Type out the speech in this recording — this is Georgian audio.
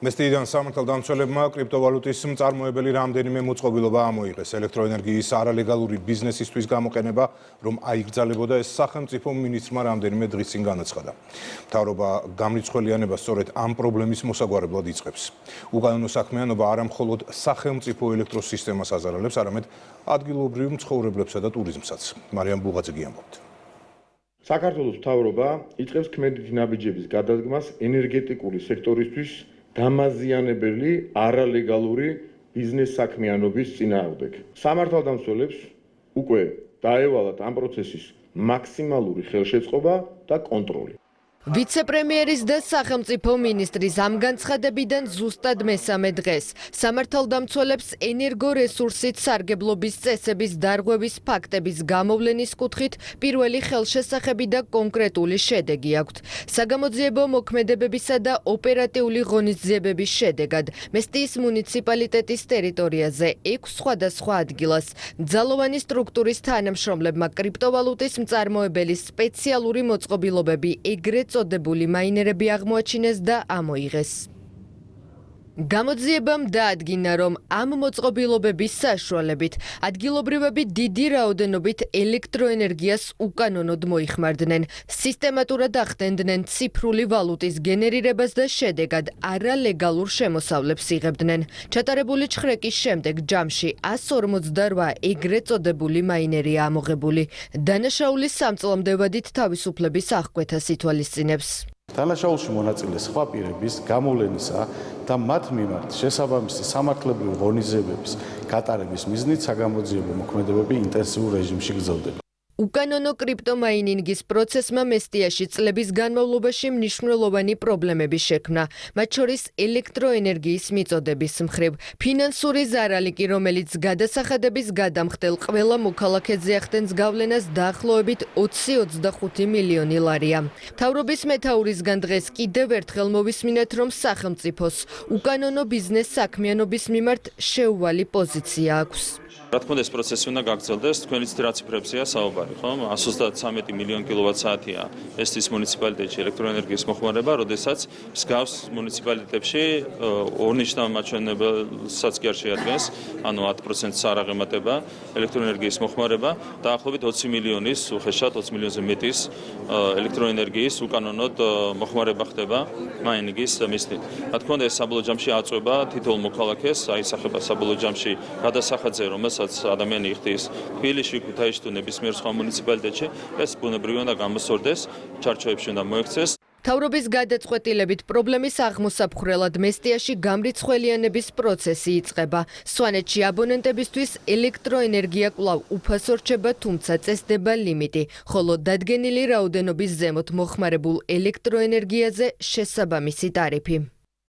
მესტიიდან სამართალდამცველებმა კრიპტოვალუტის მწარმოებელი რამდენიმე მოწყობილობა ამოიღეს. ელექტროენერგიის არალეგალური ბიზნესისთვის გამოყენება, რომ აიგრძელებოდა, ეს სახელმწიფო მინისტრმა რამდენიმე დღის წინ განაცხადა. მთავრობა გამრიცხველიანებას სწორედ ამ პრობლემის მოსაგვარებლად იწყებს. უკანონო საქმიანობა არა მხოლოდ სახელმწიფო ელექტროსისტემას აზარალებს, არამედ ადგილობრივ მცხოვრებლებსა და ტურიზმსაც. მარიამ ბუღაძე ამბობს. საქართველოს მთავრობა იწყებს ქმედითი ნაბიჯების გადადგმას ენერგეტიკული სექტორისთვის დამაზიანებელი არალეგალური ბიზნეს საქმიანობის წინააღმდეგ. სამართალდამცველებს უკვე დაევალათ ამ პროცესის მაქსიმალური ხელშეწყობა და კონტროლი. ვიცე-პრემიერის და სახელმწიფო მინისტრის ამ განცხადებიდან ზუსტად მესამე დღეს სამართალდამცველებს ენერგორესურსით სარგებლობის წესების დარღვევის ფაქტების გამოვლენის კუთხით პირველი ხელშესახები და კონკრეტული შედეგი აქვთ. საგამოძიებო მოქმედებებისა და ოპერატიული ღონისძიებების შედეგად მესტიის მუნიციპალიტეტის ტერიტორიაზე 6 სხვადასხვა ადგილას ძალოვანი სტრუქტურის თანამშრომლებმა კრიპტოვალუტის მწარმოებელი სპეციალური მოწყობილობები ეგრეთ წოდებული მაინერები აღმოაჩინეს და ამოიღეს. გამოძიებამ დაადგინა, რომ ამ მოწყობილობების საშუალებით ადგილობრივები დიდი რაოდენობით ელექტროენერგიას უკანონოდ მოიხმარდნენ, სისტემატურად ახდენდნენ ციფრული ვალუტის გენერირებას და შედეგად არალეგალურ შემოსავლებს იღებდნენ. ჩატარებული ჩხრეკის შემდეგ ჯამში 148 ეგრეთ წოდებული მაინერია ამოღებული. დანაშაულის სამწლამდევადით თავისუფლების აღკვეთას ითვალისწინებს. დანაშაულში მონაწილე სხვა პირების გამოვლენისა და მათ მიმართ შესაბამისი სამართლებრივი ღონისძიებების გატარების მიზნით საგამოძიებო მოქმედებები ინტენსიურ რეჟიმში გრძელდება. უკანონო კრიპტომაინინგის პროცესმა მესტიაში წლების განმავლობაში მნიშვნელოვანი პრობლემები შექმნა, მათ შორის ელექტროენერგიის მიწოდების მხრივ, ფინანსური ზარალი კი, რომელიც გადასახადების გადამხდელ ყველა მოქალაქეზე ახდენს გავლენას დაახლოებით 20-25 მილიონი ლარია. მთავრობის მეთაურისგან დღეს კიდევ ერთხელ მოვისმინეთ, რომ სახელმწიფოს უკანონო ბიზნეს საქმიანობის მიმართ შეუვალი პოზიცია აქვს. რა თქმა უნდა, ეს პროცესი უნდა გაგრძელდეს, თქვენ იცით რა ციფრებზეა საუბარი, ხო? 133 მილიონი კილოვატ-საათია მესტიის მუნიციპალიტეტში ელექტროენერგიის მოხმარება, როდესაც მსგავს მუნიციპალიტეტებში ორნიშნავ მაჩვენებელსაც კი არ შეადგენს, ანუ 10%-ს არ აღემატება ელექტროენერგიის მოხმარება, დაახლოებით 20 მილიონის, უხეშად 20 მილიონზე მეტის ელექტროენერგიის უკანონოდ მოხმარება ხდება მაინინგის მიზნით. რა თქმა უნდა, ეს საბოლოო ჯამში აწვება თითოეულ მოქალაქეს, აისახება საბოლოო ჯამში გადასახადზე, რომელსაც ადამიანი იხდის თბილისში, ქუთაისში თუ ნებისმიერ სხვა მუნიციპალიტეტში, ეს ბუნებრივი უნდა გამოსწორდეს, ჩარჩოებში უნდა მოექცეს. მთავრობის გადაწყვეტილებით პრობლემის აღმოსაფხრელად მესტიაში გამრიცხველიანების პროცესი იწყება. სვანეთში აბონენტებისთვის ელექტროენერგია კვლავ უფასო რჩება, თუმცა წესდება ლიმიტი, ხოლო დადგენილი რაოდენობის ზემოთ მოხმარებულ ელექტროენერგიაზე შესაბამისი ტარიფი.